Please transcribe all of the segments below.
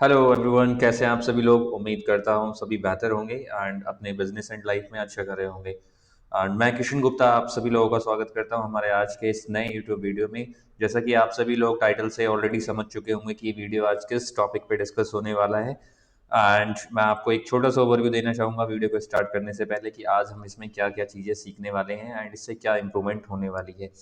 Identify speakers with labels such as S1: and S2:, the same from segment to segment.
S1: Hello everyone, कैसे हैं आप सभी लोग। उम्मीद करता हूँ सभी बेहतर होंगे एंड अपने बिजनेस एंड लाइफ में अच्छा कर रहे होंगे। एंड मैं किशन गुप्ता आप सभी लोगों का स्वागत करता हूँ हमारे आज के इस नए यूट्यूब वीडियो में। जैसा कि आप सभी लोग टाइटल से ऑलरेडी समझ चुके होंगे कि ये वीडियो आज किस टॉपिक पे डिस्कस होने वाला है। एंड मैं आपको एक छोटा सा ओवरव्यू देना चाहूँगा वीडियो को स्टार्ट करने से पहले कि आज हम इसमें क्या क्या चीज़ें सीखने वाले हैं एंड इससे क्या इम्प्रूवमेंट होने वाली है।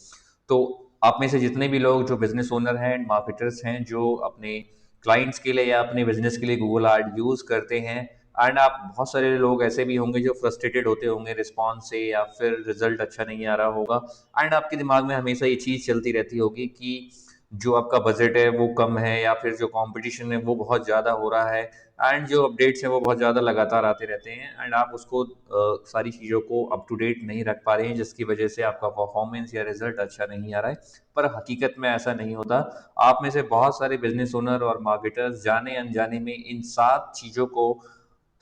S1: तो आप में से जितने भी लोग जो बिजनेस ओनर हैं एंड मार्केटर्स हैं जो अपने क्लाइंट्स के लिए या अपने बिजनेस के लिए गूगल आर्ट यूज़ करते हैं, एंड आप बहुत सारे लोग ऐसे भी होंगे जो फ्रस्ट्रेटेड होते होंगे रिस्पॉन्स से या फिर रिजल्ट अच्छा नहीं आ रहा होगा। एंड आपके दिमाग में हमेशा ये चीज़ चलती रहती होगी कि जो आपका बजट है वो कम है या फिर जो कंपटीशन है वो बहुत ज़्यादा हो रहा है एंड जो अपडेट्स हैं वो बहुत ज़्यादा लगातार आते रहते हैं एंड आप उसको सारी चीज़ों को अप टू डेट नहीं रख पा रहे हैं, जिसकी वजह से आपका परफॉर्मेंस या रिजल्ट अच्छा नहीं आ रहा है। पर हकीकत में ऐसा नहीं होता। आप में से बहुत सारे बिजनेस ओनर और मार्केटर्स जाने अनजाने में इन 7 चीज़ों को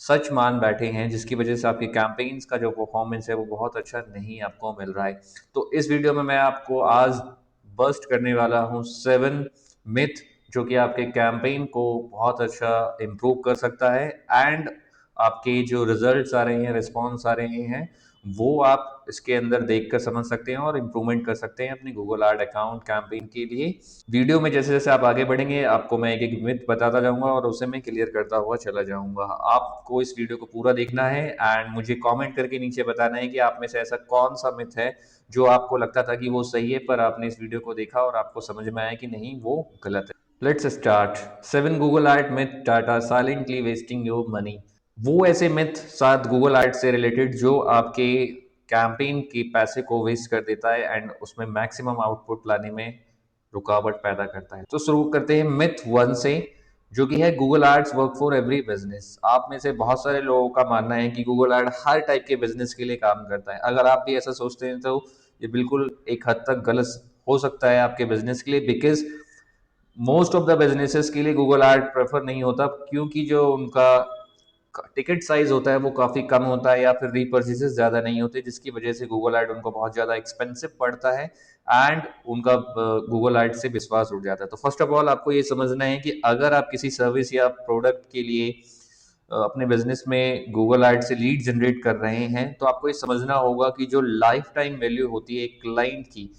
S1: सच मान बैठे हैं, जिसकी वजह से आपकी कैंपेन्स का जो परफॉर्मेंस है वो बहुत अच्छा नहीं आपको मिल रहा है। तो इस वीडियो में मैं आपको आज बस्ट करने वाला हूँ 7 मिथ जो कि आपके कैंपेन को बहुत अच्छा इम्प्रूव कर सकता है एंड आपके जो रिजल्ट्स आ रहे हैं, रिस्पॉन्स आ रहे हैं, वो आप इसके अंदर देखकर समझ सकते हैं और इम्प्रूवमेंट कर सकते हैं अपने गूगल आर्ट अकाउंट कैंपेन के लिए। वीडियो में जैसे जैसे आप आगे बढ़ेंगे आपको मैं एक एक मिथ बताता जाऊंगा और उसे मैं क्लियर करता हुआ चला जाऊंगा। आपको इस वीडियो को पूरा देखना है एंड मुझे कमेंट करके नीचे बताना है कि आप में से ऐसा कौन सा मिथ है जो आपको लगता था कि वो सही है, पर आपने इस वीडियो को देखा और आपको समझ में आया कि नहीं वो गलत है। Let's start. 7 Google art myth Tata silently wasting your money. वो ऐसे मिथ 7 गूगल आर्ट से रिलेटेड जो आपके कैंपेन के पैसे को वेस्ट कर देता है एंड उसमें मैक्सिमम आउटपुट लाने में रुकावट पैदा करता है। तो शुरू करते हैं मिथ 1 से, जो कि है Google arts work for every business. आप में से बहुत सारे लोगों का मानना है कि गूगल आर्ट हर टाइप के बिजनेस के लिए काम करता है। अगर आप भी ऐसा सोचते हैं तो ये बिल्कुल एक हद तक गलत हो सकता है आपके बिजनेस के लिए, because most of the businesses के लिए गूगल आर्ट प्रेफर नहीं होता, क्योंकि जो उनका टिकट साइज होता है वो काफ़ी कम होता है या फिर रीपर्चेजेस ज़्यादा नहीं होते, जिसकी वजह से गूगल आर्ट उनको बहुत ज़्यादा एक्सपेंसिव पड़ता है एंड उनका गूगल आर्ट से विश्वास उठ जाता है। तो फर्स्ट ऑफ ऑल आपको ये समझना है कि अगर आप किसी सर्विस या प्रोडक्ट के लिए अपने बिजनेस में गूगल आर्ट से लीड जनरेट कर रहे हैं, तो आपको ये समझना होगा कि जो लाइफ टाइम वैल्यू होती है एक क्लाइंट की,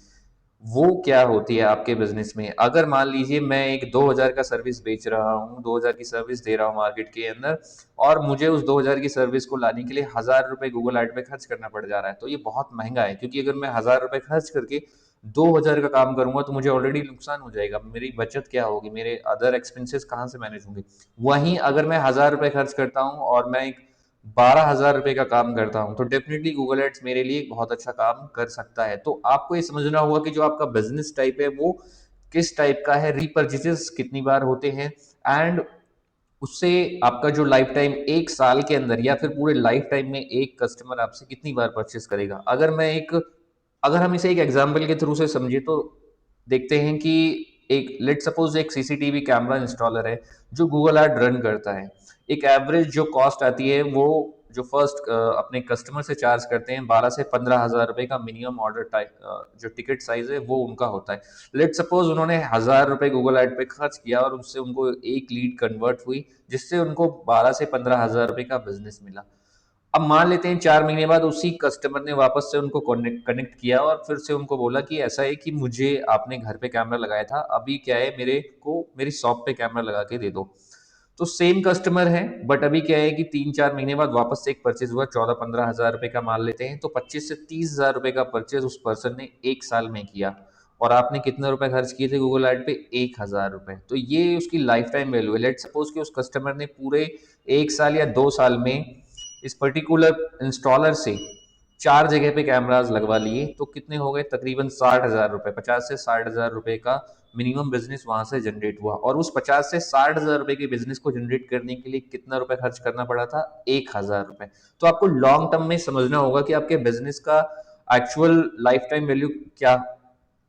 S1: वो क्या होती है आपके बिजनेस में। अगर मान लीजिए मैं एक 2000 का सर्विस बेच रहा हूँ, 2000 की सर्विस दे रहा हूँ मार्केट के अंदर, और मुझे उस 2000 की सर्विस को लाने के लिए 1000 रुपये गूगल आर्ट पे खर्च करना पड़ जा रहा है, तो ये बहुत महंगा है। क्योंकि अगर मैं 1000 रुपये खर्च करके 2000 का काम करूंगा तो मुझे ऑलरेडी नुकसान हो जाएगा। मेरी बचत क्या होगी, मेरे अदर एक्सपेंसेस कहाँ से मैनेज होंगे। वहीं अगर मैं 1000 रुपये खर्च करता हूँ और मैं एक 12,000 रुपये का काम करता हूँ, तो डेफिनेटली गूगल एड्स मेरे लिए एक बहुत अच्छा काम कर सकता है। तो आपको ये समझना होगा कि जो आपका बिजनेस टाइप है वो किस टाइप का है, रीपर्चेजेस कितनी बार होते हैं एंड उससे आपका जो लाइफ टाइम एक साल के अंदर या फिर पूरे लाइफ टाइम में एक कस्टमर आपसे कितनी बार परचेस करेगा। अगर हम इसे एक एग्जांपल के थ्रू से समझे तो देखते हैं कि एक लेट सपोज एक सीसीटीवी कैमरा इंस्टॉलर है जो गूगल आर्ट रन करता है। एक एवरेज जो कॉस्ट आती है वो जो फर्स्ट अपने कस्टमर से चार्ज करते हैं 12 से 15 हज़ार रुपए का मिनिमम ऑर्डर टाइप जो टिकट साइज है वो उनका होता है। लेट सपोज उन्होंने 1000 रुपए गूगल एड पे खर्च किया और उससे उनको एक लीड कन्वर्ट हुई, जिससे उनको 12 से 15 हज़ार रुपए का बिजनेस मिला। अब मान लेते हैं 4 महीने बाद उसी कस्टमर ने वापस से उनको कनेक्ट कनेक्ट किया और फिर से उनको बोला कि ऐसा है कि मुझे आपने घर पे कैमरा लगाया था, अभी क्या है मेरे को मेरी शॉप पे कैमरा लगा के दे दो। तो सेम कस्टमर है, बट अभी क्या है कि 3-4 महीने बाद वापस से एक परचेज हुआ 14-15 हज़ार रुपए का मान लेते हैं, तो 25 से 30 हज़ार रुपए का परचेज उस पर्सन ने एक साल में किया और आपने कितने रुपए खर्च किए थे गूगल एड पे 1000 रुपए। तो ये उसकी लाइफ टाइम वैल्यू है। लेट सपोज कि उस कस्टमर ने पूरे एक साल या 2 साल में इस पर्टिकुलर इंस्टॉलर से 4 जगह पे कैमराज लगवा लिए, तो कितने हो गए तकरीबन 60 हज़ार रुपए। 50 से 60 हज़ार रुपए का मिनिमम बिजनेस वहां से जनरेट हुआ और उस 50 से 60 हज़ार रुपए के बिजनेस को जनरेट करने के लिए कितना रुपए खर्च करना पड़ा था, 1000 रुपए। तो आपको लॉन्ग टर्म में समझना होगा कि आपके बिजनेस का एक्चुअल लाइफ टाइम वैल्यू क्या।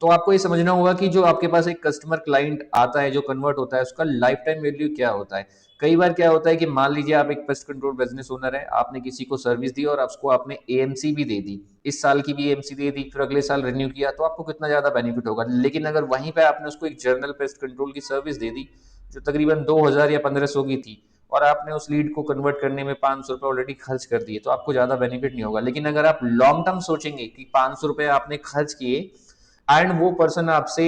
S1: तो आपको ये समझना होगा कि जो आपके पास एक कस्टमर क्लाइंट आता है जो कन्वर्ट होता है उसका लाइफ टाइम वैल्यू क्या होता है। कई बार क्या होता है कि मान लीजिए आप एक पेस्ट कंट्रोल बिजनेस ओनर है, आपने किसी को सर्विस दी और उसको आपने एएमसी भी दे दी, इस साल की भी एएमसी दे दी, फिर अगले साल रिन्यू किया, तो आपको कितना ज्यादा बेनिफिट होगा। लेकिन अगर वहीं पे आपने उसको एक जर्नल पेस्ट कंट्रोल की सर्विस दे दी जो तकरीबन 2000 या 1500 की थी, और आपने उस लीड को कन्वर्ट करने में 500 रुपये ऑलरेडी खर्च कर दिए, तो आपको ज़्यादा बेनिफिट नहीं होगा। लेकिन अगर आप लॉन्ग टर्म सोचेंगे कि 500 रुपये आपने खर्च किए एंड वो पर्सन आपसे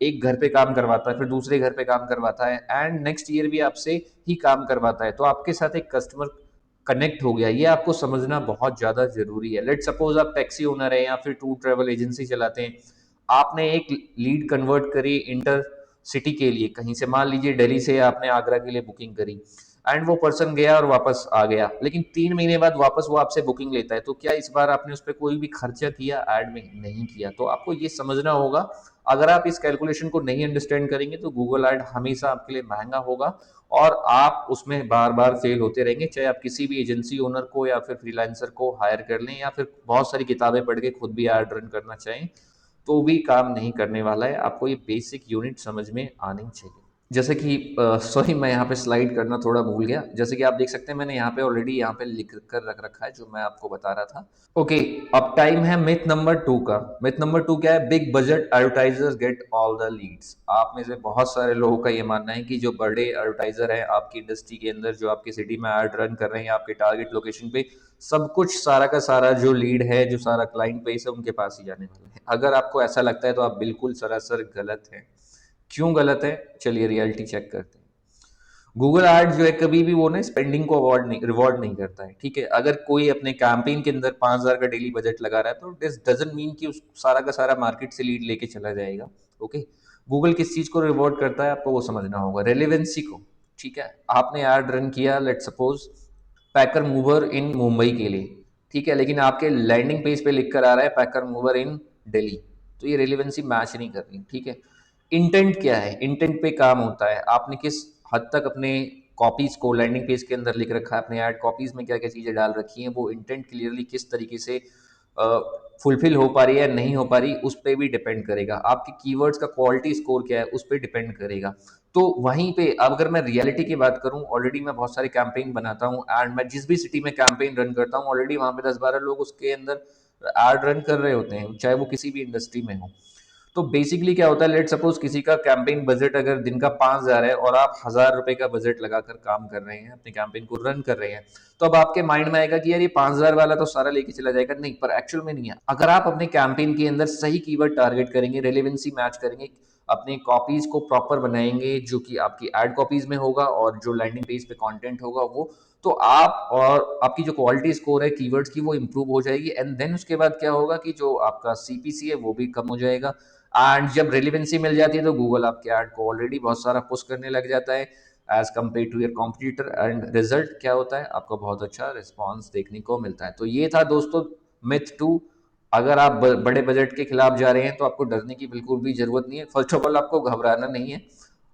S1: एक घर पे काम करवाता है, फिर दूसरे घर पे काम करवाता है एंड नेक्स्ट ईयर भी आपसे ही काम करवाता है, तो आपके साथ एक कस्टमर कनेक्ट हो गया। ये आपको समझना बहुत ज़्यादा ज़रूरी है। लेट सपोज आप टैक्सी ओनर हैं या फिर टूर ट्रैवल एजेंसी चलाते हैं, आपने एक लीड कन्वर्ट करी इंटर सिटी के लिए, कहीं से मान लीजिए दिल्ली से आपने आगरा के लिए बुकिंग करी एंड वो पर्सन गया और वापस आ गया, लेकिन 3 महीने बाद वापस वो आपसे बुकिंग लेता है, तो क्या इस बार आपने उस पर कोई भी खर्चा किया ऐड में? नहीं किया। तो आपको ये समझना होगा, अगर आप इस कैलकुलेशन को नहीं अंडरस्टैंड करेंगे तो गूगल ऐड हमेशा आपके लिए महंगा होगा और आप उसमें बार बार फेल होते रहेंगे, चाहे आप किसी भी एजेंसी ओनर को या फिर फ्रीलांसर को हायर कर लें या फिर बहुत सारी किताबें पढ़ के खुद भी ऐड रन करना चाहें, तो भी काम नहीं करने वाला है। आपको ये बेसिक यूनिट समझ में आनी चाहिए। जैसे कि सॉरी, मैं यहाँ पे स्लाइड करना थोड़ा भूल गया। जैसे कि आप देख सकते हैं, मैंने यहाँ पे ऑलरेडी यहाँ पे लिख कर रख रखा है जो मैं आपको बता रहा था। ओके, अब टाइम है मिथ नंबर 2 का। मिथ नंबर 2 क्या है? Big budget advertisers get all the leads. आप में से बहुत सारे लोगों का ये मानना है कि जो बड़े एडवर्टाइजर हैं आपकी इंडस्ट्री के अंदर, जो आपकी सिटी में ऐड रन कर रहे हैं, आपके टारगेट लोकेशन पे, सब कुछ सारा का सारा जो लीड है, जो सारा क्लाइंट बेस है, उनके पास ही जाने वाला है। अगर आपको ऐसा लगता है तो आप बिल्कुल सरासर गलत हैं। क्यों गलत है? चलिए रियलिटी चेक करते हैं। गूगल एड्स जो है कभी भी वो ना स्पेंडिंग को अवॉर्ड नहीं रिवॉर्ड नहीं करता है, ठीक है? अगर कोई अपने कैंपेन के अंदर 5000 का डेली बजट लगा रहा है तो दिस डजंट मीन कि उस सारा का सारा मार्केट से लीड लेके चला जाएगा। ओके, गूगल किस चीज को रिवॉर्ड करता है आपको वो समझना होगा, रेलेवेंसी को। ठीक है, आपने ऐड रन किया लेट सपोज पैकर मूवर इन मुंबई के लिए, ठीक है, लेकिन आपके लैंडिंग पेज पे लिख कर आ रहा है पैकर मूवर इन दिल्ली, तो ये रेलिवेंसी मैच नहीं कर रही। ठीक है, इंटेंट क्या है? इंटेंट पे काम होता है, आपने किस हद तक अपने कॉपीज को लैंडिंग पेज के अंदर लिख रखा है, अपने ऐड कॉपीज में क्या क्या चीजें डाल रखी हैं, वो इंटेंट क्लियरली किस तरीके से फुलफिल हो पा रही है नहीं हो पा रही, उस पर भी डिपेंड करेगा। आपके कीवर्ड्स का क्वालिटी स्कोर क्या है, उस पर डिपेंड करेगा। तो वहीं पे अब अगर मैं रियलिटी की बात करूं, ऑलरेडी मैं बहुत सारे कैंपेन बनाता हूं एंड मैं जिस भी सिटी में कैंपेन रन करता हूं, ऑलरेडी वहां पे 10-12 लोग उसके अंदर एड रन कर रहे होते हैं, चाहे वो किसी भी इंडस्ट्री में हो। तो बेसिकली क्या होता है, लेट सपोज किसी का कैंपेन बजट अगर दिन का 5000 है और आप 1000 रुपए का बजट लगाकर काम कर रहे हैं, अपने कैंपेन को रन कर रहे हैं, तो अब आपके माइंड में आएगा कि यार ये 5000 वाला तो सारा लेके चला जाएगा। नहीं, पर एक्चुअल में नहीं है। अगर आप अपने कैंपेन के अंदर सही कीवर्ड टारगेट करेंगे, रेलेवेंसी मैच करेंगे, अपनी कॉपीज को प्रॉपर बनाएंगे जो कि आपकी एड कॉपीज में होगा और जो लैंडिंग पेज पे कंटेंट होगा वो, तो आप और आपकी जो क्वालिटी स्कोर है कीवर्ड्स की वो इंप्रूव हो जाएगी एंड देन उसके बाद क्या होगा कि जो आपका सीपीसी है वो भी कम हो जाएगा। एंड जब रेलिवेंसी मिल जाती है तो गूगल आपके ऐड को ऑलरेडी बहुत सारा पुश करने लग जाता है as compare to your competitor and result क्या होता है, आपको बहुत अच्छा रिस्पॉन्स देखने को मिलता है। तो ये था दोस्तों मिथ 2। अगर आप बड़े बजट के खिलाफ जा रहे हैं तो आपको डरने की बिल्कुल भी जरूरत नहीं है। फर्स्ट ऑफ ऑल आपको घबराना नहीं है,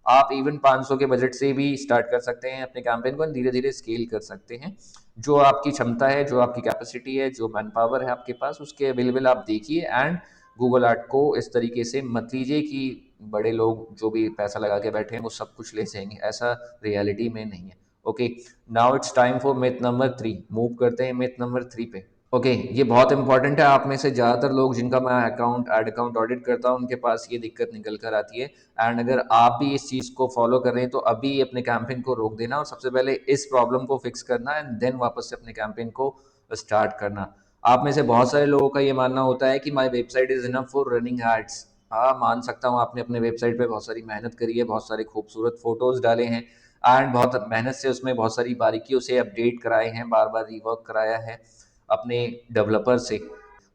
S1: आप इवन 500 के बजट से भी स्टार्ट कर सकते हैं अपने कैंपेन को, धीरे धीरे स्केल कर सकते हैं। जो आपकी क्षमता है, जो आपकी कैपेसिटी है, जो मैन पावर है आपके पास, उसके अवेलेबल आप देखिए एंड गूगल आर्ट को इस तरीके से मत लीजिए कि बड़े लोग जो भी पैसा लगा के बैठे हैं वो सब कुछ ले जाएंगे, ऐसा रियलिटी में नहीं है। Okay, now it's time for myth number 3। Move करते हैं मिथ नंबर 3 पे। ओके, ये बहुत इंपॉर्टेंट है। आप में से ज़्यादातर लोग जिनका मैं अकाउंट एड अकाउंट ऑडिट करता हूँ उनके पास ये दिक्कत निकल कर आती है एंड अगर आप भी इस चीज़ को फॉलो कर रहे हैं तो अभी अपने कैंपेन को रोक देना और सबसे पहले इस प्रॉब्लम को फिक्स करना एंड देन वापस से अपने कैंपेन को स्टार्ट करना। आप में से बहुत सारे लोगों का ये मानना होता है कि my website is enough for running ads. हाँ, मान सकता हूँ, आपने अपने वेबसाइट पे बहुत सारी मेहनत करी है, बहुत सारे खूबसूरत फोटोज डाले हैं एंड बहुत मेहनत से उसमें बहुत सारी बारीकियों से अपडेट कराए हैं, बार बार रिवर्क कराया है अपने डेवलपर से।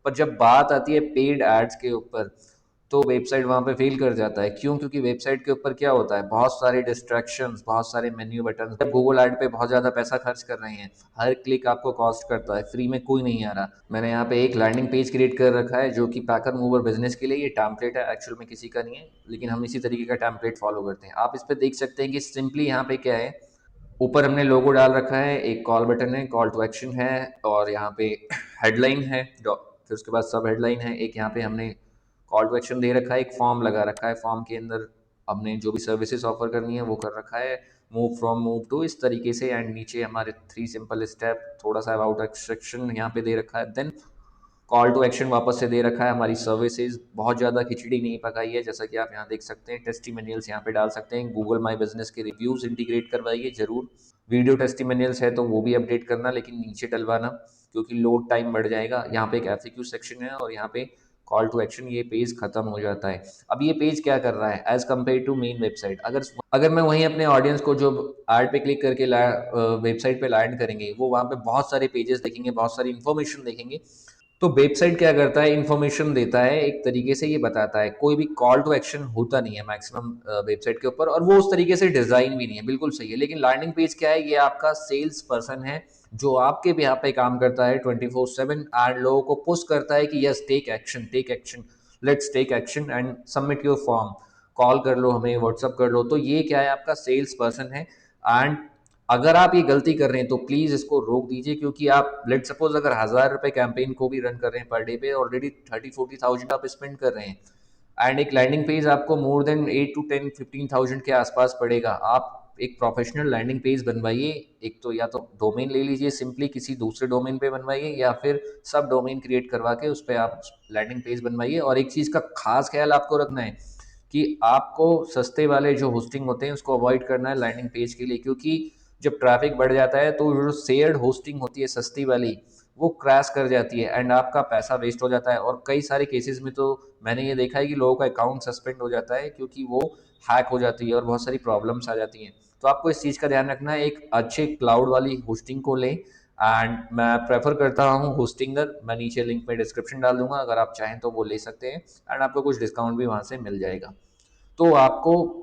S1: पर जब बात आती है पेड एड्स के ऊपर तो वेबसाइट वहां पे फेल कर जाता है। क्यों? क्योंकि वेबसाइट के ऊपर क्या होता है, बहुत सारे डिस्ट्रैक्शंस, बहुत सारे मेन्यू बटन। जब गूगल ऐड पे बहुत ज्यादा पैसा खर्च कर रहे हैं, हर क्लिक आपको कॉस्ट करता है, फ्री में कोई नहीं आ रहा। मैंने यहाँ पे एक लैंडिंग पेज क्रिएट कर रखा है जो कि पैकर मूवर बिजनेस के लिए, ये टैम्पलेट है, एक्चुअल में किसी का नहीं है, लेकिन हम इसी तरीके का टैम्पलेट फॉलो करते हैं। आप इस पे देख सकते हैं कि सिंपली यहाँ पे क्या है, ऊपर हमने लोगो डाल रखा है, एक कॉल बटन है, कॉल टू एक्शन है और यहाँ पे हेडलाइन है, फिर उसके बाद सब हेडलाइन है, एक यहाँ पे हमने कॉल टू एक्शन दे रखा है, एक फॉर्म लगा रखा है, फॉर्म के अंदर हमने जो भी सर्विसेज ऑफर करनी है वो कर रखा है, मूव फ्रॉम मूव टू, इस तरीके से। एंड नीचे हमारे 3 सिंपल स्टेप, थोड़ा सा अबाउट सेक्शन यहाँ पे दे रखा है। देन कॉल टू एक्शन वापस से दे रखा है, हमारी सर्विसेज बहुत ज़्यादा खिचड़ी नहीं पकाई है, जैसा कि आप यहाँ देख सकते हैं। टेस्टिमोनियल्स यहाँ पे डाल सकते हैं, गूगल माई बिजनेस के रिव्यूज़ इंटीग्रेट करवाइए जरूर। वीडियो टेस्टिमोनियल्स है तो वो भी अपडेट करना, लेकिन नीचे डलवाना, क्योंकि लोड टाइम बढ़ जाएगा। यहाँ पे एक एफएक्यू सेक्शन है और यहाँ पे कॉल टू एक्शन, ये पेज खत्म हो जाता है। अब ये पेज क्या कर रहा है as compare to main website, अगर मैं वहीं अपने ऑडियंस को जो ऐड पे क्लिक करके वेबसाइट पे लैंड करेंगे, वो वहाँ पे बहुत सारे पेजेस देखेंगे, बहुत सारी इन्फॉर्मेशन देखेंगे। तो वेबसाइट क्या करता है, इन्फॉर्मेशन देता है, एक तरीके से ये बताता है, कोई भी कॉल टू एक्शन होता नहीं है मैक्सिमम वेबसाइट के ऊपर, और वो उस तरीके से डिजाइन भी नहीं है, बिल्कुल सही है। लेकिन लैंडिंग पेज क्या है, ये आपका सेल्स पर्सन है जो आपके भी यहाँ पे काम करता है 24/7 एंड लोगों को पुश करता है कि yes take action, let's take action and submit your form, call कर लो हमें, व्हाट्सअप कर लो। तो ये क्या है, आपका सेल्स पर्सन है। एंड अगर आप ये गलती कर रहे हैं तो प्लीज इसको रोक दीजिए, क्योंकि आप लेट सपोज अगर 1,000 रुपए कैंपेन को भी रन कर रहे हैं पर डे पे, ऑलरेडी 30-40 थाउजेंड आप स्पेंड कर रहे हैं, एंड एक लैंडिंग पेज आपको मोर देन 8 to 10-15 थाउजेंड के आसपास पड़ेगा। आप एक प्रोफेशनल लैंडिंग पेज बनवाइए, एक तो या तो डोमेन ले लीजिए, सिंपली किसी दूसरे डोमेन पे बनवाइए, या फिर सब डोमेन क्रिएट करवा के उस पर आप लैंडिंग पेज बनवाइए। और एक चीज़ का खास ख्याल आपको रखना है कि आपको सस्ते वाले जो होस्टिंग होते हैं उसको अवॉइड करना है लैंडिंग पेज के लिए, क्योंकि जब ट्रैफिक बढ़ जाता है तो जो शेयर्ड होस्टिंग होती है सस्ती वाली, वो क्रैश कर जाती है एंड आपका पैसा वेस्ट हो जाता है। और कई सारे केसेस में तो मैंने ये देखा है कि लोगों का अकाउंट सस्पेंड हो जाता है, क्योंकि वो हैक हो जाती है और बहुत सारी प्रॉब्लम्स आ जाती हैं। तो आपको इस चीज़ का ध्यान रखना है, एक अच्छे क्लाउड वाली होस्टिंग को लें। एंड मैं प्रेफर करता हूँ होस्टिंगर, मैं नीचे लिंक में डिस्क्रिप्शन डाल दूंगा, अगर आप चाहें तो वो ले सकते हैं एंड आपको कुछ डिस्काउंट भी वहाँ से मिल जाएगा। तो आपको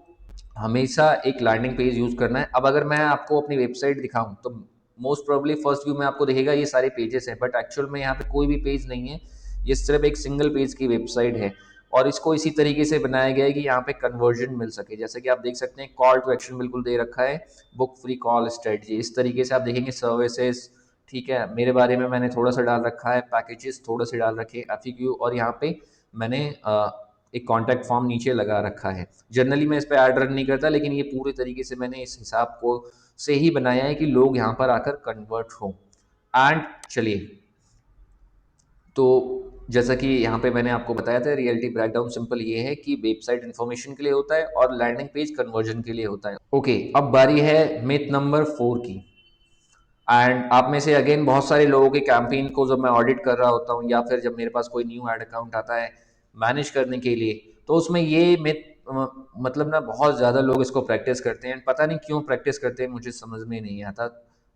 S1: हमेशा एक लैंडिंग पेज यूज करना है। अब अगर मैं आपको अपनी वेबसाइट दिखाऊं तो मोस्ट प्रोबेबली फर्स्ट व्यू में आपको दिखेगा ये सारे पेजेस हैं, बट एक्चुअल में यहाँ पे कोई भी पेज नहीं है, ये सिर्फ एक सिंगल पेज की वेबसाइट है। और इसको इसी तरीके से बनाया गया है कि यहाँ पे कन्वर्जन मिल सके। जैसे कि आप देख सकते हैं, कॉल टू एक्शन बिल्कुल दे रखा है, बुक फ्री कॉल स्ट्रेटजी, इस तरीके से आप देखेंगे सर्विसेज, ठीक है, मेरे बारे में मैंने थोड़ा सा डाल रखा है, पैकेजेस थोड़ा सा डाल रखे हैं, एफएक्यू, और यहाँ पे मैंने एक कॉन्टैक्ट फॉर्म नीचे लगा रखा है। जनरली मैं इस पे ऐड रन नहीं करता, लेकिन ये पूरे तरीके से मैंने इस हिसाब को से ही बनाया है कि लोग यहाँ पर आकर कन्वर्ट हो। एंड चलिए, तो जैसा कि यहाँ पे मैंने आपको बताया था, रियलिटी ब्रेकडाउन सिंपल ये है कि वेबसाइट इन्फॉर्मेशन के लिए होता है और लैंडिंग पेज कन्वर्जन के लिए होता है। ओके, अब बारी है मिथ नंबर 4 की। एंड आप में से अगेन बहुत सारे लोगों के कैंपेन को जब मैं ऑडिट कर रहा होता हूँ, या फिर जब मेरे पास कोई न्यू ऐड अकाउंट आता है मैनेज करने के लिए, तो उसमें ये मतलब ना बहुत ज़्यादा लोग इसको प्रैक्टिस करते हैं। पता नहीं क्यों प्रैक्टिस करते हैं, मुझे समझ में नहीं आता।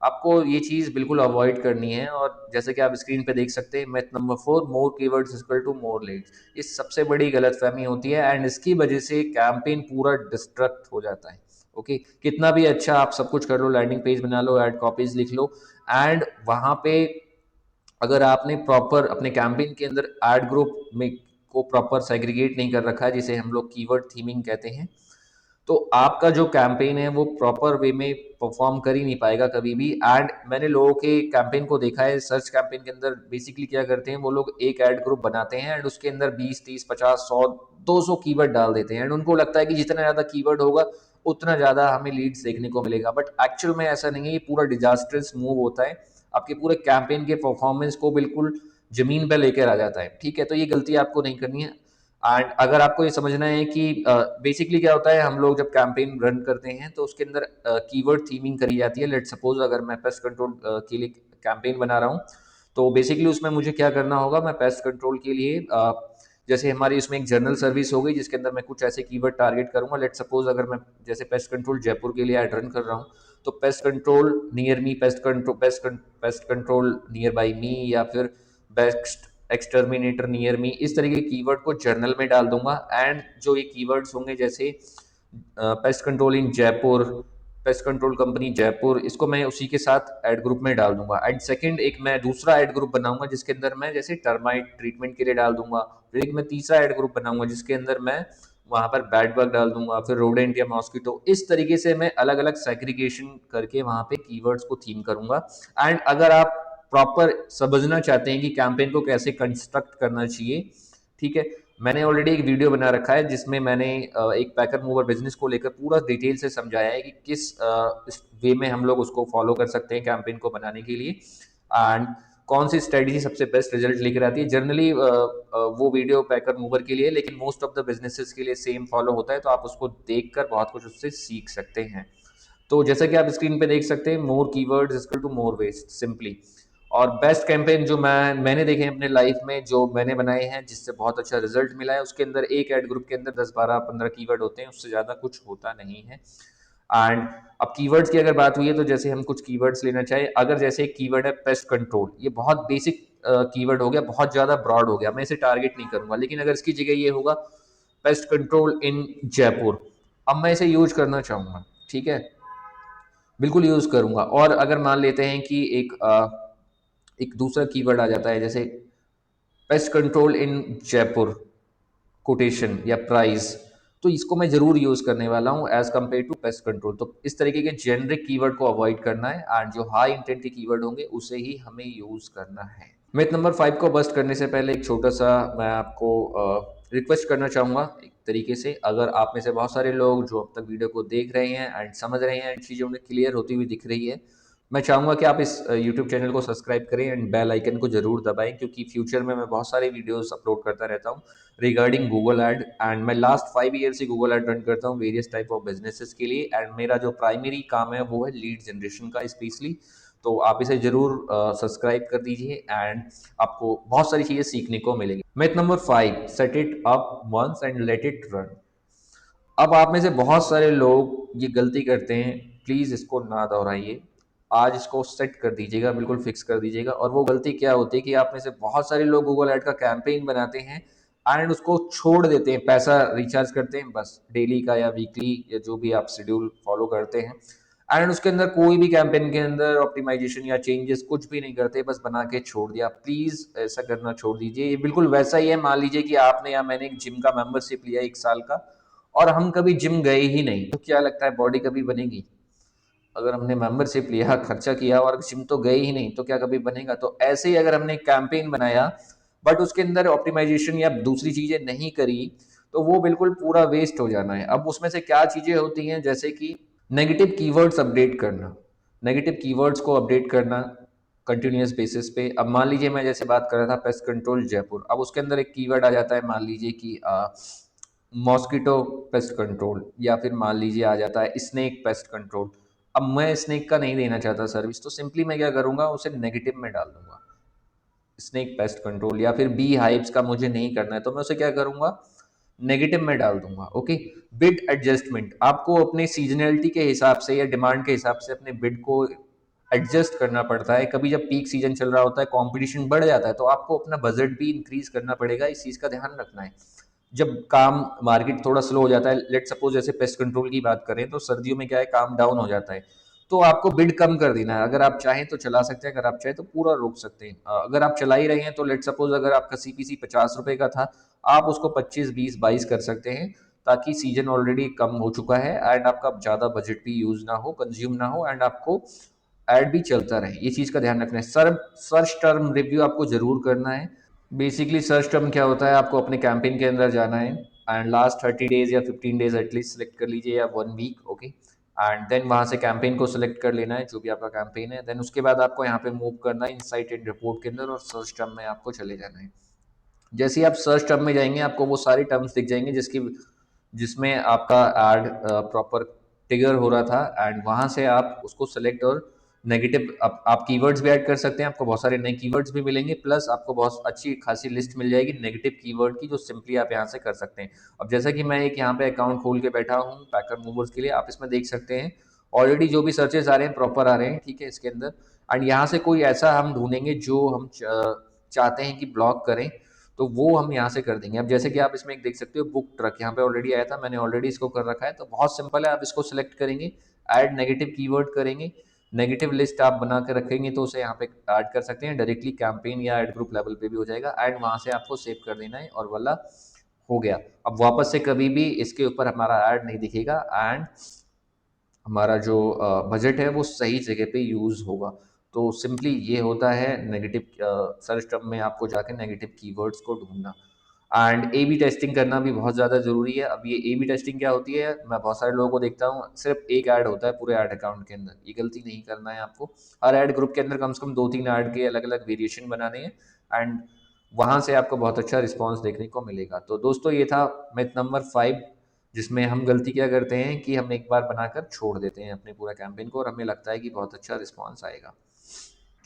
S1: आपको ये चीज़ बिल्कुल अवॉइड करनी है। और जैसे कि आप स्क्रीन पे देख सकते हैं, myth number 4, more keywords equal to more leads, ये सबसे बड़ी गलतफहमी होती है एंड इसकी वजह से कैंपेन पूरा डिस्ट्रक्ट हो जाता है। ओके, कितना भी अच्छा आप सब कुछ कर लो, लैंडिंग पेज बना लो, ऐड कॉपीज लिख लो, एंड वहां पे अगर आपने प्रॉपर अपने कैंपेन के अंदर ऐड ग्रुप में को प्रॉपर सेग्रीगेट नहीं कर रखा है, जिसे हम लोग कीवर्ड थीमिंग कहते हैं, तो आपका जो कैंपेन है वो प्रॉपर वे में परफॉर्म कर ही नहीं पाएगा कभी भी। एंड मैंने लोगों के कैंपेन को देखा है, सर्च कैंपेन के अंदर बेसिकली क्या करते हैं, वो लोग एक ऐड ग्रुप बनाते हैं एंड उसके अंदर 20, 30, 50, 100, 200 कीवर्ड डाल देते हैं एंड उनको लगता है कि जितना ज्यादा कीवर्ड होगा उतना ज्यादा हमें लीड्स देखने को मिलेगा। बट एक्चुअल में ऐसा नहीं है, ये पूरा डिजास्टर्स मूव होता है, आपके पूरे कैंपेन के परफॉर्मेंस को बिल्कुल जमीन पर लेकर आ जाता है। ठीक है, तो ये गलती आपको नहीं करनी है। एंड अगर आपको ये समझना है कि बेसिकली क्या होता है, हम लोग जब कैंपेन रन करते हैं तो उसके अंदर कीवर्ड थीमिंग करी जाती है। लेट सपोज अगर मैं पेस्ट कंट्रोल के लिए कैंपेन बना रहा हूँ, तो बेसिकली उसमें मुझे क्या करना होगा, मैं पेस्ट कंट्रोल के लिए जैसे हमारी इसमें एक जनरल सर्विस हो गई जिसके अंदर मैं कुछ ऐसे कीवर्ड टारगेट करूंगा। लेट सपोज अगर मैं जैसे पेस्ट कंट्रोल जयपुर के लिए ऐड रन कर रहा हूँ, तो pest control near me, pest control near by me, या फिर बेस्ट एक्सटर्मिनेटर नियर मी, इस तरीके के कीवर्ड को जर्नल में डाल दूंगा। एंड जो ये कीवर्ड्स होंगे जैसे pest control in Jaipur, pest control company Jaipur, इसको मैं उसी के साथ एड ग्रुप में डाल दूंगा। एंड सेकंड एक मैं दूसरा एड ग्रुप बनाऊंगा जिसके अंदर मैं जैसे टर्माइट ट्रीटमेंट के लिए डाल दूंगा। फिर एक मैं तीसरा एड ग्रुप बनाऊंगा जिसके अंदर मैं वहां पर बैड बग डाल दूंगा, फिर रोडेंट या मॉस्किटो। इस तरीके से मैं अलग अलग सेग्रीगेशन करके वहां पे कीवर्ड्स को थीम करूंगा। एंड अगर आप प्रॉपर समझना चाहते हैं कि कैंपेन को कैसे कंस्ट्रक्ट करना चाहिए, ठीक है, मैंने ऑलरेडी एक वीडियो बना रखा है जिसमें मैंने एक पैकर मूवर बिजनेस को लेकर पूरा डिटेल से समझाया है कि किस वे में हम लोग उसको फॉलो कर सकते हैं कैंपेन को बनाने के लिए। एंड कौन सी स्ट्रेटजी सबसे बेस्ट रिजल्ट लेकर आती है। जनरली वो वीडियो पैकर मूवर के लिए, लेकिन मोस्ट ऑफ द बिजनेसेस के लिए सेम फॉलो होता है, तो आप उसको देखकर बहुत कुछ उससे सीख सकते हैं। तो जैसा कि आप स्क्रीन पे देख सकते हैं, more keywords equal to more waste simply. और बेस्ट कैंपेन जो मैंने देखे हैं अपने लाइफ में, जो मैंने बनाए हैं जिससे बहुत अच्छा रिजल्ट मिला है, उसके अंदर एक एड ग्रुप के अंदर 10 12 15 कीवर्ड होते हैं, उससे ज़्यादा कुछ होता नहीं है। एंड अब कीवर्ड्स की अगर बात हुई है, तो जैसे हम कुछ कीवर्ड्स लेना चाहे, अगर जैसे एक कीवर्ड है पेस्ट कंट्रोल, ये बहुत बेसिक कीवर्ड हो गया, बहुत ज़्यादा ब्रॉड हो गया, मैं इसे टारगेट नहीं करूंगा। लेकिन अगर इसकी जगह ये होगा पेस्ट कंट्रोल इन जयपुर, अब मैं इसे यूज करना चाहूंगा, ठीक है, बिल्कुल यूज करूंगा। और अगर मान लेते हैं कि एक दूसरा कीवर्ड आ जाता है, जैसे pest control in Jaipur quotation या प्राइस, तो इसको मैं जरूर यूज करने वाला हूं as compare to pest control. तो इस तरीके के जेनरिक कीवर्ड को अवॉइड करना है, एंड जो हाई इंटेंट के कीवर्ड होंगे उसे ही हमें यूज करना है। मिथ नंबर 5 को बस्ट करने से पहले एक छोटा सा मैं आपको रिक्वेस्ट करना चाहूँगा एक तरीके से। अगर आप में से बहुत सारे लोग जो अब तक वीडियो को देख रहे हैं एंड समझ रहे हैं एंड चीज़ें उन्हें क्लियर होती हुई दिख रही है, मैं चाहूँगा कि आप इस यूट्यूब चैनल को सब्सक्राइब करें एंड बेल आइकन को जरूर दबाएं, क्योंकि फ्यूचर में मैं बहुत सारे वीडियोस अपलोड करता रहता हूँ रिगार्डिंग गूगल ऐड। एंड मैं लास्ट 5 ईयर से गूगल ऐड रन करता हूँ वेरियस टाइप ऑफ बिजनेसेस के लिए, एंड मेरा जो प्राइमरी काम है वो है लीड जनरेशन का स्पेशली। तो आप इसे जरूर सब्सक्राइब कर दीजिए एंड आपको बहुत सारी चीजें सीखने को मिलेगी। Myth number 5, set it up once and let it run. अब आप में से बहुत सारे लोग ये गलती करते हैं, प्लीज इसको ना दोहराइए, आज इसको सेट कर दीजिएगा, बिल्कुल फिक्स कर दीजिएगा। और वो गलती क्या होती है कि आप में से बहुत सारे लोग गूगल ऐड का कैंपेन बनाते हैं एंड उसको छोड़ देते हैं, पैसा रिचार्ज करते हैं बस डेली का या वीकली या जो भी आप शेड्यूल फॉलो करते हैं, एंड उसके अंदर कोई भी कैंपेन के अंदर ऑप्टिमाइजेशन या चेंजेस कुछ भी नहीं करते, बस बना के छोड़ दिया। प्लीज ऐसा करना छोड़ दीजिए। ये बिल्कुल वैसा ही है, मान लीजिए कि आपने या मैंने एक जिम का मेंबरशिप लिया 1 साल का, और हम कभी जिम गए ही नहीं, तो क्या लगता है बॉडी कभी बनेगी? अगर हमने मेंबरशिप लिया, खर्चा किया और जिम तो गए ही नहीं, तो क्या कभी बनेगा? तो ऐसे ही अगर हमने कैंपेन बनाया बट उसके अंदर ऑप्टिमाइजेशन या दूसरी चीजें नहीं करी, तो वो बिल्कुल पूरा वेस्ट हो जाना है। अब उसमें से क्या चीजें होती हैं, जैसे कि नेगेटिव कीवर्ड्स अपडेट करना, नेगेटिव कीवर्ड्स को अपडेट करना कंटिन्यूअस बेसिस पे। अब मान लीजिए मैं जैसे बात कर रहा था पेस्ट कंट्रोल जयपुर, अब उसके अंदर एक कीवर्ड आ जाता है, मान लीजिए कि मॉस्किटो पेस्ट कंट्रोल, या फिर मान लीजिए आ जाता है स्नेक पेस्ट कंट्रोल। अब मैं स्नेक का नहीं देना चाहता सर्विस, तो सिंपली मैं क्या करूंगा, उसे नेगेटिव में डाल दूंगा, स्नेक पेस्ट कंट्रोल। या फिर बी हाइव्स का मुझे नहीं करना है, तो मैं उसे क्या करूंगा, नेगेटिव में डाल दूंगा। ओके, बिड एडजस्टमेंट, आपको अपने सीजनलिटी के हिसाब से या डिमांड के हिसाब से अपने बिड को एडजस्ट करना पड़ता है। कभी जब पीक सीजन चल रहा होता है, कंपटीशन बढ़ जाता है, तो आपको अपना बजट भी इंक्रीज करना पड़ेगा, इस चीज का ध्यान रखना है। जब काम मार्केट थोड़ा स्लो हो जाता है, लेट सपोज जैसे पेस्ट कंट्रोल की बात करें, तो सर्दियों में क्या है, काम डाउन हो जाता है, तो आपको बिड कम कर देना है। अगर आप चाहें तो चला सकते हैं, अगर आप चाहें तो पूरा रोक सकते हैं। अगर आप चला ही रहे हैं, तो लेट सपोज अगर आपका सीपीसी 50 रुपए का था, आप उसको 25 20 22 कर सकते हैं, ताकि सीजन ऑलरेडी कम हो चुका है एंड आपका ज्यादा बजट भी यूज ना हो, कंज्यूम ना हो, एंड आपको एड भी चलता रहे। ये चीज का ध्यान रखना है। सर्च टर्म रिव्यू आपको जरूर करना है। बेसिकली सर्च टर्म क्या होता है, आपको अपने कैंपेन के अंदर जाना है एंड लास्ट 30 डेज या 15 डेज एटलीस्ट सेलेक्ट कर लीजिए, या 1 वीक। ओके, एंड देन वहां से कैंपेन को सिलेक्ट कर लेना है, जो भी आपका कैंपेन है। देन उसके बाद आपको यहाँ पे मूव करना है इनसाइट एंड रिपोर्ट के अंदर, और सर्च टर्म में आपको चले जाना है। जैसे ही आप सर्च टर्म में जाएंगे, आपको वो सारी टर्म्स दिख जाएंगे जिसकी जिसमें आपका एड प्रॉपर टिगर हो रहा था, एंड वहां से आप उसको सेलेक्ट और नेगेटिव आप कीवर्ड्स भी ऐड कर सकते हैं, आपको बहुत सारे नए कीवर्ड्स भी मिलेंगे, प्लस आपको बहुत अच्छी खासी लिस्ट मिल जाएगी नेगेटिव कीवर्ड की, जो सिंपली आप यहाँ से कर सकते हैं। अब जैसा कि मैं एक यहाँ पे अकाउंट खोल के बैठा हूँ पैकर मूवर्स के लिए, आप इसमें देख सकते हैं ऑलरेडी जो भी सर्चेस आ रहे हैं प्रॉपर आ रहे हैं, ठीक है, इसके अंदर। एंड यहाँ से कोई ऐसा हम ढूंढेंगे जो हम चाहते हैं कि ब्लॉक करें, तो वो हम यहाँ से कर देंगे। अब जैसे कि आप इसमें एक देख सकते हो बुक ट्रक यहाँ पे ऑलरेडी आया था, मैंने ऑलरेडी इसको कर रखा है, तो बहुत सिंपल है। आप इसको सिलेक्ट करेंगे, ऐड नेगेटिव कीवर्ड करेंगे, नेगेटिव लिस्ट आप बना के रखेंगे, तो उसे यहाँ पे ऐड कर सकते हैं डायरेक्टली कैंपेन या एड ग्रुप लेवल पे भी हो जाएगा, एंड वहां से आपको सेव कर देना है और वाला हो गया। अब वापस से कभी भी इसके ऊपर हमारा ऐड नहीं दिखेगा, एंड हमारा जो बजट है वो सही जगह पे यूज होगा। तो सिंपली ये होता है नेगेटिव सर्च टर्म में आपको जाके नेगेटिव कीवर्ड्स को ढूंढना। एंड ए बी टेस्टिंग करना भी बहुत ज़्यादा ज़रूरी है। अब ये ए बी टेस्टिंग क्या होती है, मैं बहुत सारे लोगों को देखता हूँ सिर्फ एक ऐड होता है पूरे ऐड अकाउंट के अंदर। ये गलती नहीं करना है आपको। हर ऐड ग्रुप के अंदर कम से कम 2-3 ऐड के अलग अलग वेरिएशन बनाने हैं एंड वहाँ से आपको बहुत अच्छा रिस्पॉन्स देखने को मिलेगा। तो दोस्तों ये था मिथ नंबर 5, जिसमें हम गलती क्या करते हैं कि हम एक बार बनाकर छोड़ देते हैं अपने पूरा कैंपेन को और हमें लगता है कि बहुत अच्छा रिस्पॉन्स आएगा।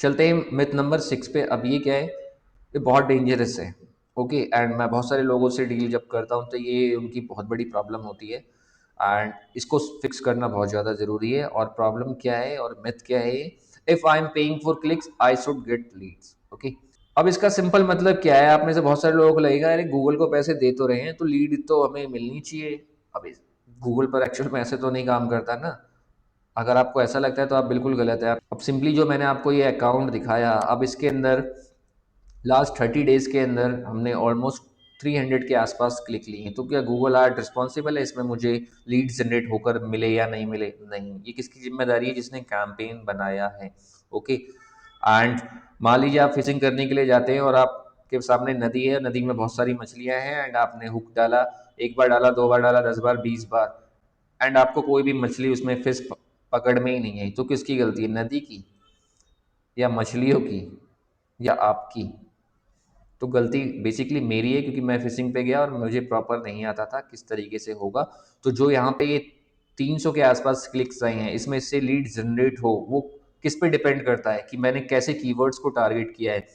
S1: चलते हैं मिथ नंबर 6 पे। अब ये क्या है, ये बहुत डेंजरस है। ओके, एंड मैं बहुत सारे लोगों से डील जब करता हूँ तो ये उनकी बहुत बड़ी प्रॉब्लम होती है एंड इसको फिक्स करना बहुत ज़्यादा ज़रूरी है। और प्रॉब्लम क्या है और मिथ क्या है, if I am paying for clicks I should get leads. Okay, अब इसका सिंपल मतलब क्या है, आप में से बहुत सारे लोगों को लगेगा अरे गूगल को पैसे दे तो रहे हैं तो लीड तो हमें मिलनी चाहिए। अब गूगल पर एक्चुअल में ऐसे तो नहीं काम करता ना। अगर आपको ऐसा लगता है तो आप बिल्कुल गलत है। अब सिंपली जो मैंने आपको ये अकाउंट दिखाया, अब इसके अंदर लास्ट 30 डेज के अंदर हमने ऑलमोस्ट 300 के आसपास क्लिक लिए हैं। तो क्या गूगल आर्ट रिस्पॉन्सिबल है इसमें मुझे लीड जनरेट होकर मिले या नहीं मिले? नहीं, ये किसकी जिम्मेदारी है? जिसने कैंपेन बनाया है। ओके, एंड मान लीजिए आप फिशिंग करने के लिए जाते हैं और आपके सामने नदी है, नदी में बहुत सारी मछलियां हैं एंड आपने हुक डाला, एक बार डाला, 2 बार डाला, 10 बार, 20 बार, एंड आपको कोई भी मछली उसमें फिश पकड़ में ही नहीं है। तो किसकी गलती है, नदी की या मछलियों की या आपकी? तो गलती बेसिकली मेरी है क्योंकि मैं फिशिंग पे गया और मुझे प्रॉपर नहीं आता था किस तरीके से होगा। तो जो यहाँ पे ये 300 के आसपास क्लिक्स आए हैं, इसमें से लीड जनरेट हो वो किस पे डिपेंड करता है कि मैंने कैसे कीवर्ड्स को टारगेट किया है,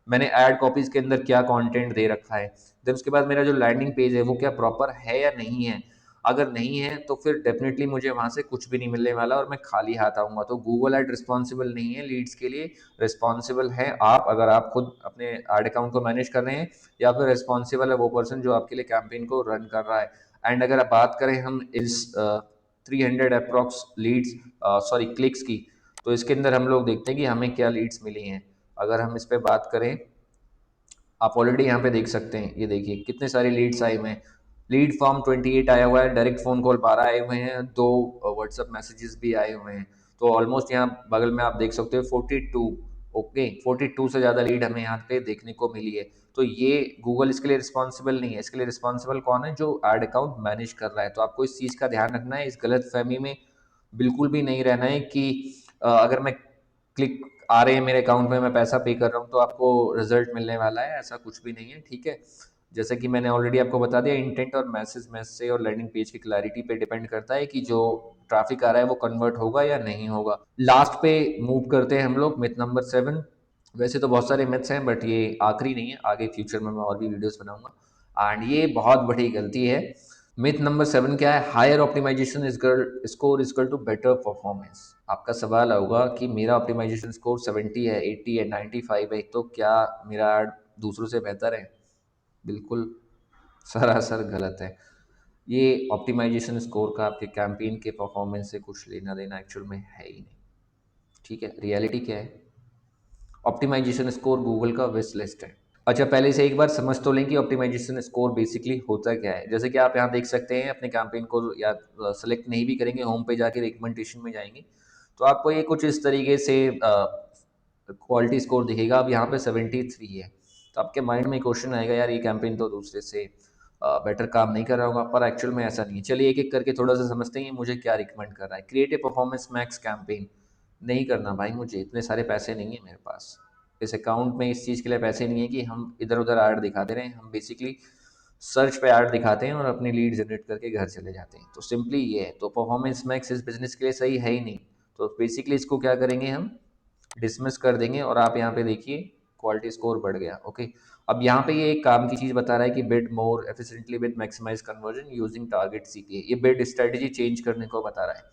S1: मैंने ऐड कॉपीज के अंदर क्या कंटेंट दे रखा है, देन उसके बाद मेरा जो लैंडिंग पेज है वो क्या प्रॉपर है या नहीं है। अगर नहीं है तो फिर डेफिनेटली मुझे वहां से कुछ भी नहीं मिलने वाला और मैं खाली हाथ आऊंगा। तो गूगल एड रिस्पॉन्सिबल नहीं है लीड्स के लिए, रिस्पॉन्सिबल है आप, अगर आप खुद अपने एड अकाउंट को मैनेज कर रहे हैं, या फिर रिस्पॉन्सिबल है वो पर्सन जो आपके लिए कैंपेन को रन कर रहा है। एंड अगर आप बात करें हम इस 300 अप्रॉक्स लीड्स, सॉरी क्लिक्स की, तो इसके अंदर हम लोग देखते हैं कि हमें क्या लीड्स मिली हैं। अगर हम इस पर बात करें, आप ऑलरेडी यहाँ पे देख सकते हैं, ये देखिए कितने सारे लीड्स आए हुए हैं। लीड फॉर्म 28 आया हुआ है, डायरेक्ट फोन कॉल 12 आए हुए हैं, 2 व्हाट्सएप मैसेजेस भी आए हुए हैं। तो ऑलमोस्ट यहाँ बगल में आप देख सकते हो 42। ओके, 42 से ज़्यादा लीड हमें यहाँ पे देखने को मिली है। तो ये गूगल इसके लिए रिस्पॉन्सिबल नहीं है, इसके लिए रिस्पॉन्सिबल कौन है? जो एड अकाउंट मैनेज कर रहा है। तो आपको इस चीज़ का ध्यान रखना है, इस गलत फहमी में बिल्कुल भी नहीं रहना है कि अगर मैं क्लिक आ रहे हैं मेरे अकाउंट में, मैं पैसा पे कर रहा हूँ तो आपको रिजल्ट मिलने वाला है। ऐसा कुछ भी नहीं है, ठीक है। जैसे कि मैंने ऑलरेडी आपको बता दिया, इंटेंट और मैसेज से और लैंडिंग पेज की क्लैरिटी पे डिपेंड करता है कि जो ट्रैफिक आ रहा है वो कन्वर्ट होगा या नहीं होगा। लास्ट पे मूव करते हैं हम लोग, मिथ नंबर 7। वैसे तो बहुत सारे मिथ्स हैं बट ये आखिरी नहीं है, आगे फ्यूचर में मैं और भी वीडियोस बनाऊंगा एंड ये बहुत बड़ी गलती है। मिथ नंबर 7 क्या है? Higher optimization score equal to better performance. आपका सवाल होगा कि मेरा ऑप्टिमाइजेशन स्कोर 70 है, 80 है, 95 है, तो क्या मेरा ऐड दूसरों से बेहतर है? बिल्कुल सरासर गलत है। ये ऑप्टिमाइजेशन स्कोर का आपके कैंपेन के परफॉर्मेंस से कुछ लेना देना एक्चुअल में है ही नहीं। ठीक है, रियलिटी क्या है? ऑप्टिमाइजेशन स्कोर गूगल का विश लिस्ट है। अच्छा, पहले से एक बार समझ तो लें कि ऑप्टिमाइजेशन स्कोर बेसिकली होता क्या है। जैसे कि आप यहाँ देख सकते हैं, अपने कैंपेन को या सेलेक्ट नहीं भी करेंगे, होम पे जाके रिकमेंडेशन में जाएंगे तो आपको ये कुछ इस तरीके से क्वालिटी स्कोर दिखेगा। अब यहाँ पे 73 है, तो आपके माइंड में क्वेश्चन आएगा यार ये कैंपेन तो दूसरे से बेटर काम नहीं कर रहा होगा, पर एक्चुअल में ऐसा नहीं है। चलिए एक एक करके थोड़ा सा समझते हैं मुझे क्या रिकमेंड कर रहा है। क्रिएटिव परफॉर्मेंस मैक्स कैंपेन नहीं करना भाई, मुझे इतने सारे पैसे नहीं है मेरे पास, इस अकाउंट में इस चीज़ के लिए पैसे नहीं है कि हम इधर उधर ऐड दिखाते रहें। हम बेसिकली सर्च पे ऐड दिखाते हैं और अपनी लीड जनरेट करके घर चले जाते हैं। तो सिंपली ये है। तो परफॉर्मेंस मैक्स इस बिजनेस के लिए सही है ही नहीं। तो बेसिकली इसको क्या करेंगे हम, डिसमिस कर देंगे। और आप यहाँ पे देखिए क्वालिटी स्कोर बढ़ गया। ओके, अब यहाँ पे ये एक काम की चीज़ बता रहा है कि bid more efficiently with maximize conversion using target CPA. ये बिड स्ट्रेटजी चेंज करने को बता रहा है।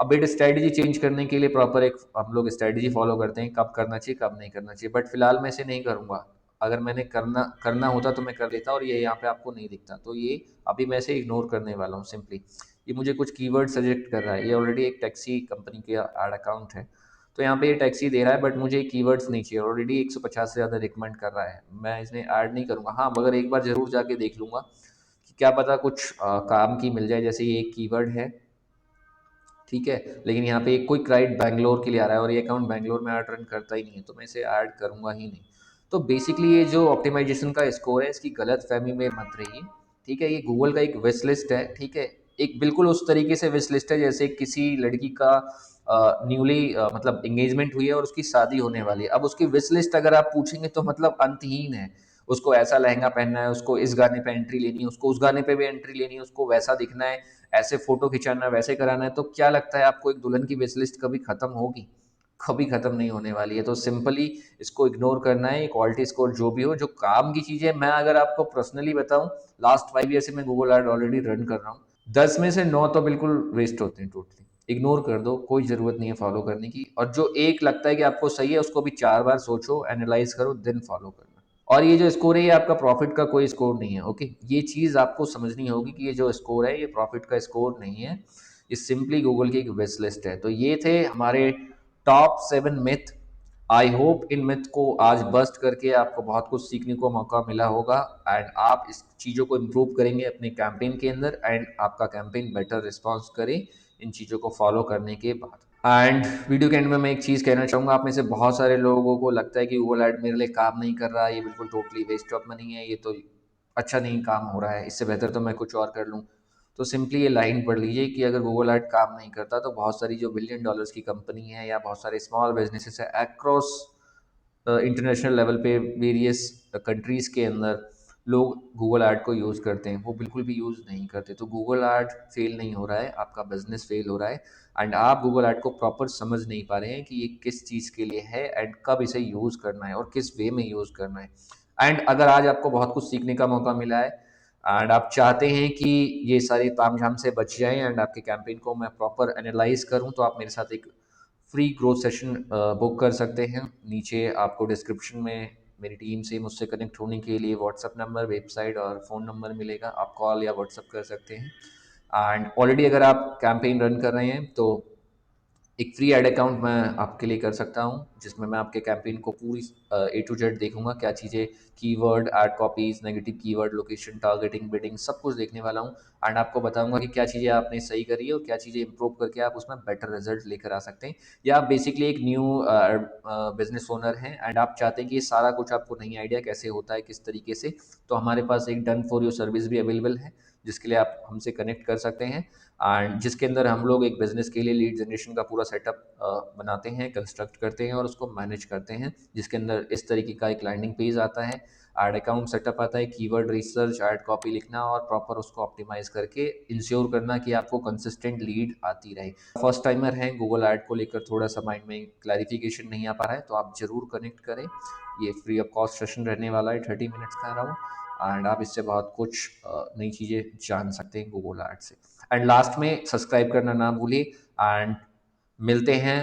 S1: अब बिड स्ट्रेटजी चेंज करने के लिए प्रॉपर एक हम लोग स्ट्रेटजी फॉलो करते हैं, कब करना चाहिए कब नहीं करना चाहिए। बट फिलहाल मैं इसे नहीं करूँगा। अगर मैंने करना करना होता तो मैं कर लेता, और ये यहाँ पे आपको नहीं दिखता, तो ये अभी मैं इसे इग्नोर करने वाला हूँ सिंपली। ये मुझे कुछ कीवर्ड सजेक्ट कर रहा है, ये ऑलरेडी एक टैक्सी कंपनी के एड अकाउंट है। तो यहाँ पे ये टैक्सी दे रहा है बट मुझे कीवर्ड्स नहीं चाहिए, ऑलरेडी 150 से ज़्यादा रिकमेंड कर रहा है। मैं इसमें ऐड नहीं करूँगा, हाँ मगर एक बार ज़रूर जाके देख लूँगा कि क्या पता कुछ काम की मिल जाए। जैसे ये एक कीवर्ड है, ठीक है, लेकिन यहाँ पे एक क्विक राइड बैंगलोर के लिए आ रहा है और ये अकाउंट बैंगलोर में ऐड रन करता ही नहीं है, तो मैं इसे ऐड करूँगा ही नहीं। तो बेसिकली ये जो ऑप्टिमाइजेशन का स्कोर है इसकी गलत फहमी में मत रहिए, ठीक है। ये गूगल का एक विश लिस्ट है, ठीक है। एक बिल्कुल उस तरीके से विश लिस्ट है जैसे किसी लड़की का न्यूली मतलब एंगेजमेंट हुई है और उसकी शादी होने वाली है। अब उसकी विश लिस्ट अगर आप पूछेंगे तो मतलब अंतहीन है। उसको ऐसा लहंगा पहनना है, उसको इस गाने पे एंट्री लेनी है, उसको उस गाने पे भी एंट्री लेनी है, उसको वैसा दिखना है, ऐसे फोटो खिंचाना है, वैसे कराना है। तो क्या लगता है आपको एक दुल्हन की विश लिस्ट कभी खत्म होगी? कभी खत्म नहीं होने वाली है। तो सिंपली इसको इग्नोर करना है। क्वालिटी स्कोर जो भी हो, जो काम की चीज़ें, मैं अगर आपको पर्सनली बताऊं, लास्ट 5 ईयर से मैं गूगल एड ऑलरेडी रन कर रहा हूँ। 10 में से 9 तो बिल्कुल वेस्ट होते हैं, टोटली इग्नोर कर दो, कोई ज़रूरत नहीं है फॉलो करने की। और जो एक लगता है कि आपको सही है उसको भी 4 बार सोचो, एनालाइज करो, देन फॉलो करना। और ये जो स्कोर है ये आपका प्रॉफिट का कोई स्कोर नहीं है, ओके। ये चीज़ आपको समझनी होगी कि ये जो स्कोर है ये प्रॉफिट का स्कोर नहीं है। ये सिंपली गूगल की एक विश लिस्ट है। तो ये थे हमारे top 7 myth. I hope in myth को आज बस्ट करके आपको बहुत कुछ सीखने को मौका मिला होगा, एंड आप इस चीज़ों को इम्प्रूव करेंगे अपने कैंपेन के अंदर, एंड आपका कैंपेन बेटर रिस्पॉन्स करे इन चीज़ों को फॉलो करने के बाद। एंड वीडियो के एंड में मैं एक चीज़ कहना चाहूँगा, आप में से बहुत सारे लोगों को लगता है कि गूगल ऐड मेरे लिए काम नहीं कर रहा है, ये बिल्कुल टोटली वेस्ट ऑफ मनी है, ये तो अच्छा नहीं काम हो रहा है, इससे बेहतर तो मैं कुछ और कर लूँ। तो सिंपली ये लाइन पढ़ लीजिए कि अगर गूगल ऐड काम नहीं करता तो बहुत सारी जो बिलियन डॉलर्स की कंपनी है या बहुत सारे स्मॉल बिजनेसेस है अक्रॉस इंटरनेशनल लेवल पे वेरियस कंट्रीज़ के अंदर लोग गूगल ऐड को यूज़ करते हैं, वो बिल्कुल भी यूज़ नहीं करते। तो गूगल ऐड फेल नहीं हो रहा है, आपका बिजनेस फेल हो रहा है, एंड आप गूगल ऐड को प्रॉपर समझ नहीं पा रहे हैं कि ये किस चीज़ के लिए है एंड कब इसे यूज़ करना है और किस वे में यूज़ करना है। एंड अगर आज आपको बहुत कुछ सीखने का मौका मिला है एंड आप चाहते हैं कि ये सारी तामझाम से बच जाएं एंड आपके कैंपेन को मैं प्रॉपर एनालाइज करूं, तो आप मेरे साथ एक फ्री ग्रोथ सेशन बुक कर सकते हैं। नीचे आपको डिस्क्रिप्शन में मेरी टीम से मुझसे कनेक्ट होने के लिए व्हाट्सअप नंबर, वेबसाइट और फ़ोन नंबर मिलेगा। आप कॉल या व्हाट्सअप कर सकते हैं। एंड ऑलरेडी अगर आप कैंपेन रन कर रहे हैं तो एक फ्री ऐड अकाउंट मैं आपके लिए कर सकता हूँ, जिसमें मैं आपके कैंपेन को पूरी ए टू जेड देखूंगा, क्या चीज़ें, keyword, add copies, negative keyword, location, targeting, bidding, सब कुछ देखने वाला हूँ। एंड आपको बताऊंगा कि क्या चीज़ें आपने सही करी है और क्या चीज़ें इंप्रूव करके आप उसमें बेटर रिजल्ट लेकर आ सकते हैं। या आप बेसिकली एक न्यू बिजनेस ओनर हैं एंड आप चाहते हैं कि ये सारा कुछ आपको नहीं आइडिया कैसे होता है, किस तरीके से, तो हमारे पास एक डन फॉर यू सर्विस भी अवेलेबल है, जिसके लिए आप हमसे कनेक्ट कर सकते हैं। एंड जिसके अंदर हम लोग एक बिजनेस के लिए लीड जनरेशन का पूरा सेटअप बनाते हैं, कंस्ट्रक्ट करते हैं और उसको मैनेज करते हैं, जिसके अंदर इस तरीके का एक लैंडिंग पेज आता है, ऐड अकाउंट सेटअप आता है, कीवर्ड रिसर्च, ऐड कॉपी लिखना और प्रॉपर उसको ऑप्टिमाइज करके इंश्योर करना कि आपको कंसिस्टेंट लीड आती रहे। फर्स्ट टाइमर हैं, गूगल ऐड को लेकर थोड़ा सा माइंड में क्लैरिफिकेशन नहीं आ पा रहा है, तो आप जरूर कनेक्ट करें। ये फ्री ऑफ कॉस्ट सेशन रहने वाला है, 30 मिनट्स का अराउंड, एंड आप इससे बहुत कुछ नई चीज़ें जान सकते हैं गूगल ऐड से। एंड लास्ट में सब्सक्राइब करना ना भूलिए, एंड मिलते हैं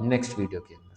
S1: नेक्स्ट वीडियो के अंदर।